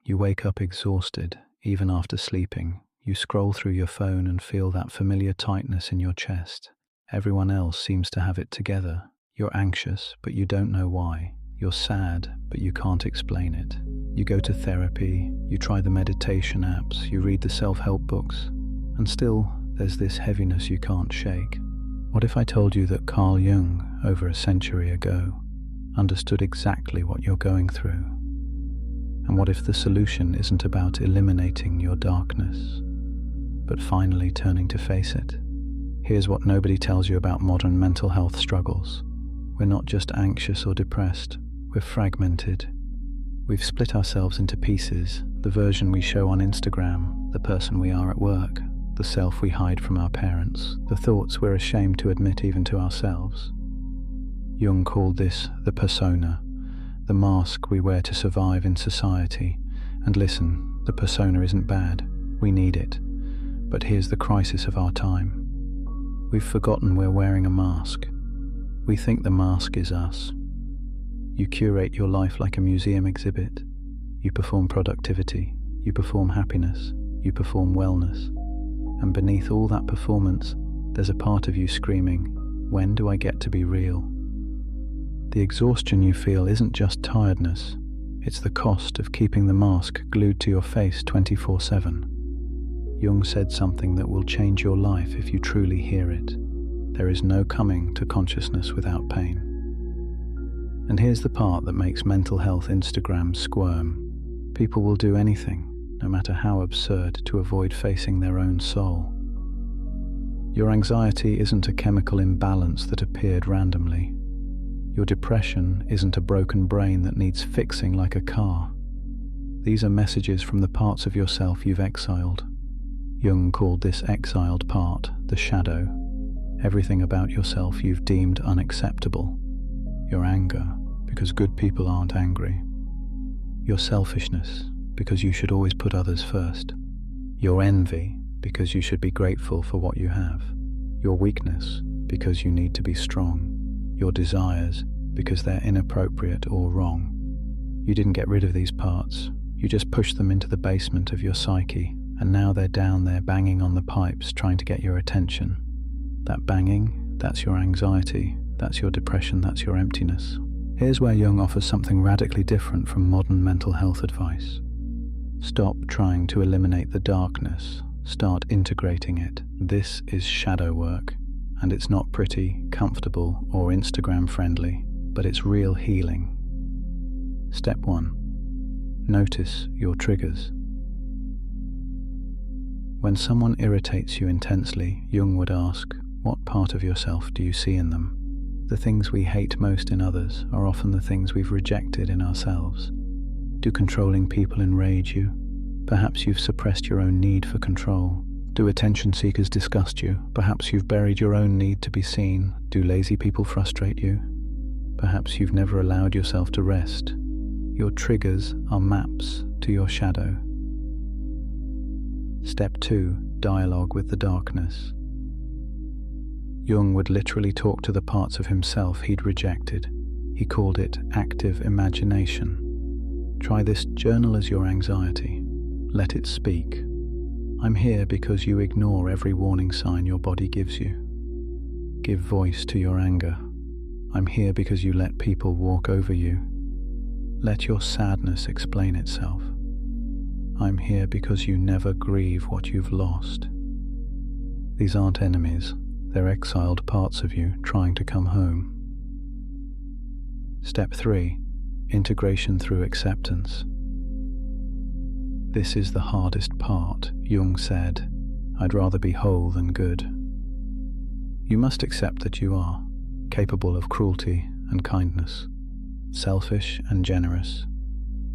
You wake up exhausted, even after sleeping. You scroll through your phone and feel that familiar tightness in your chest. Everyone else seems to have it together. You're anxious, but you don't know why. You're sad, but you can't explain it. You go to therapy, you try the meditation apps, you read the self-help books, and still there's this heaviness you can't shake. What if I told you that Carl Jung, over a century ago, understood exactly what you're going through? And what if the solution isn't about eliminating your darkness, but finally turning to face it? Here's what nobody tells you about modern mental health struggles. We're not just anxious or depressed, we're fragmented. We've split ourselves into pieces, the version we show on Instagram, the person we are at work, the self we hide from our parents, the thoughts we're ashamed to admit even to ourselves. Jung called this the persona, the mask we wear to survive in society. And listen, the persona isn't bad, we need it. But here's the crisis of our time. We've forgotten we're wearing a mask. We think the mask is us. You curate your life like a museum exhibit. You perform productivity, you perform happiness, you perform wellness. And beneath all that performance, there's a part of you screaming, when do I get to be real? The exhaustion you feel isn't just tiredness, it's the cost of keeping the mask glued to your face 24/7. Jung said something that will change your life if you truly hear it. There is no coming to consciousness without pain. And here's the part that makes mental health Instagram squirm. People will do anything, no matter how absurd, to avoid facing their own soul. Your anxiety isn't a chemical imbalance that appeared randomly. Your depression isn't a broken brain that needs fixing like a car. These are messages from the parts of yourself you've exiled. Jung called this exiled part the shadow, everything about yourself you've deemed unacceptable. Your anger, because good people aren't angry. Your selfishness, because you should always put others first. Your envy, because you should be grateful for what you have. Your weakness, because you need to be strong. Your desires, because they're inappropriate or wrong. You didn't get rid of these parts, you just pushed them into the basement of your psyche, and now they're down there banging on the pipes trying to get your attention. That banging, that's your anxiety, that's your depression, that's your emptiness. Here's where Jung offers something radically different from modern mental health advice. Stop trying to eliminate the darkness, start integrating it. This is shadow work, and it's not pretty, comfortable, or Instagram friendly, but it's real healing. Step 1. Notice your triggers. When someone irritates you intensely, Jung would ask, what part of yourself do you see in them? The things we hate most in others are often the things we've rejected in ourselves. Do controlling people enrage you? Perhaps you've suppressed your own need for control. Do attention seekers disgust you? Perhaps you've buried your own need to be seen. Do lazy people frustrate you? Perhaps you've never allowed yourself to rest. Your triggers are maps to your shadow. Step 2. Dialogue with the darkness. Jung would literally talk to the parts of himself he'd rejected. He called it active imagination. Try this. Journal as your anxiety. Let it speak. I'm here because you ignore every warning sign your body gives you. Give voice to your anger. I'm here because you let people walk over you. Let your sadness explain itself. I'm here because you never grieve what you've lost. These aren't enemies, they're exiled parts of you trying to come home. Step 3. Integration through acceptance. This is the hardest part. Jung said, I'd rather be whole than good. You must accept that you are capable of cruelty and kindness, selfish and generous,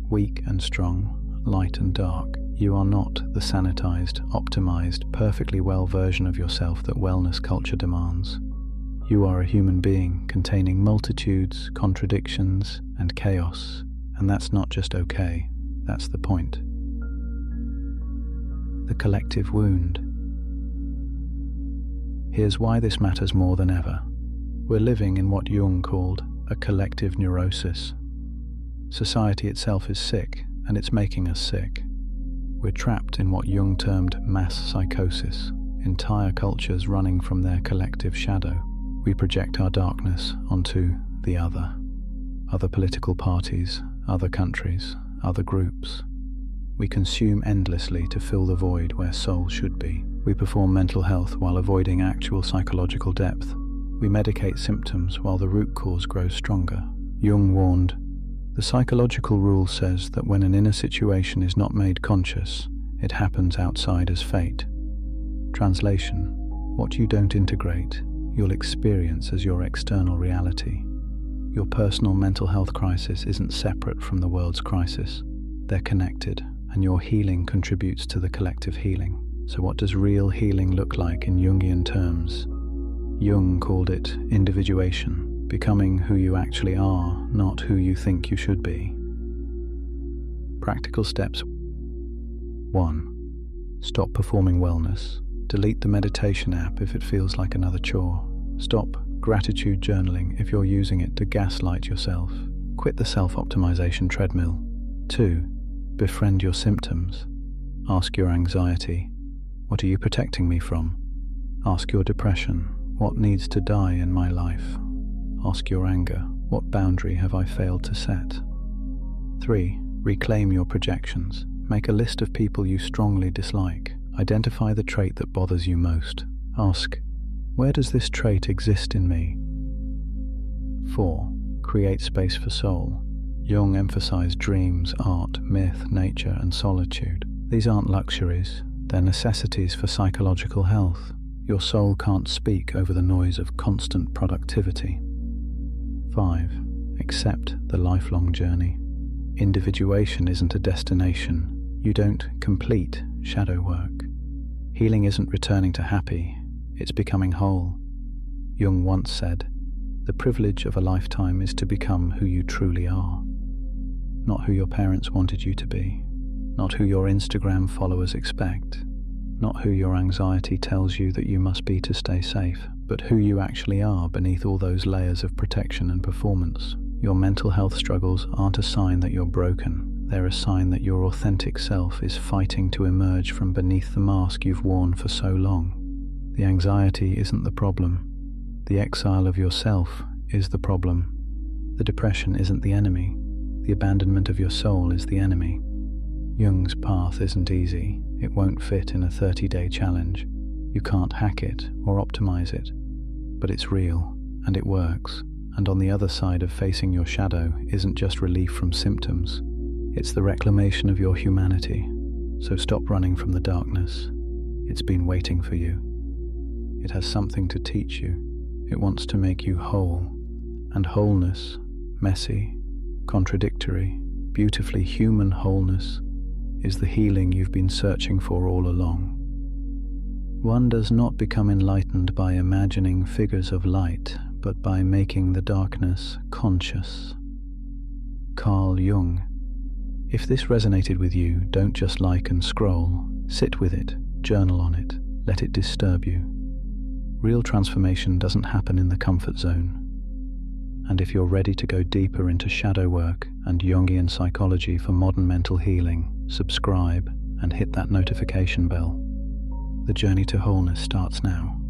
weak and strong, light and dark. You are not the sanitized, optimized, perfectly well version of yourself that wellness culture demands. You are a human being containing multitudes, contradictions, and chaos, and that's not just okay, that's the point. The collective wound. Here's why this matters more than ever. We're living in what Jung called a collective neurosis. Society itself is sick, and it's making us sick. We're trapped in what Jung termed mass psychosis, entire cultures running from their collective shadow. We project our darkness onto the other political parties, other countries, other groups. We consume endlessly to fill the void where soul should be. We perform mental health while avoiding actual psychological depth. We medicate symptoms while the root cause grows stronger. Jung warned, "The psychological rule says that when an inner situation is not made conscious, it happens outside as fate." Translation: what you don't integrate, you'll experience as your external reality. Your personal mental health crisis isn't separate from the world's crisis. They're connected, and your healing contributes to the collective healing. So what does real healing look like in Jungian terms? Jung called it individuation, becoming who you actually are, not who you think you should be. Practical steps. 1. Stop performing wellness. Delete the meditation app if it feels like another chore. Stop gratitude journaling if you're using it to gaslight yourself. Quit the self-optimization treadmill. 2. Befriend your symptoms. Ask your anxiety, "What are you protecting me from?" Ask your depression, "What needs to die in my life?" Ask your anger, "What boundary have I failed to set?" 3. Reclaim your projections. Make a list of people you strongly dislike. Identify the trait that bothers you most. Ask, "Where does this trait exist in me?" 4. Create space for soul. Jung emphasized dreams, art, myth, nature, and solitude. These aren't luxuries, they're necessities for psychological health. Your soul can't speak over the noise of constant productivity. 5. Accept the lifelong journey. Individuation isn't a destination. You don't complete shadow work. Healing isn't returning to happy, it's becoming whole. Jung once said, "The privilege of a lifetime is to become who you truly are. Not who your parents wanted you to be, not who your Instagram followers expect, not who your anxiety tells you that you must be to stay safe, but who you actually are beneath all those layers of protection and performance." Your mental health struggles aren't a sign that you're broken. They're a sign that your authentic self is fighting to emerge from beneath the mask you've worn for so long. The anxiety isn't the problem. The exile of yourself is the problem. The depression isn't the enemy. The abandonment of your soul is the enemy. Jung's path isn't easy. It won't fit in a 30-day challenge. You can't hack it or optimize it. But it's real, and it works. And on the other side of facing your shadow isn't just relief from symptoms. It's the reclamation of your humanity. So stop running from the darkness. It's been waiting for you. It has something to teach you. It wants to make you whole. And wholeness, messy, contradictory, beautifully human wholeness, is the healing you've been searching for all along. One does not become enlightened by imagining figures of light, but by making the darkness conscious. Carl Jung. If this resonated with you, don't just like and scroll. Sit with it, journal on it, let it disturb you. Real transformation doesn't happen in the comfort zone. And if you're ready to go deeper into shadow work and Jungian psychology for modern mental healing, subscribe and hit that notification bell. The journey to wholeness starts now.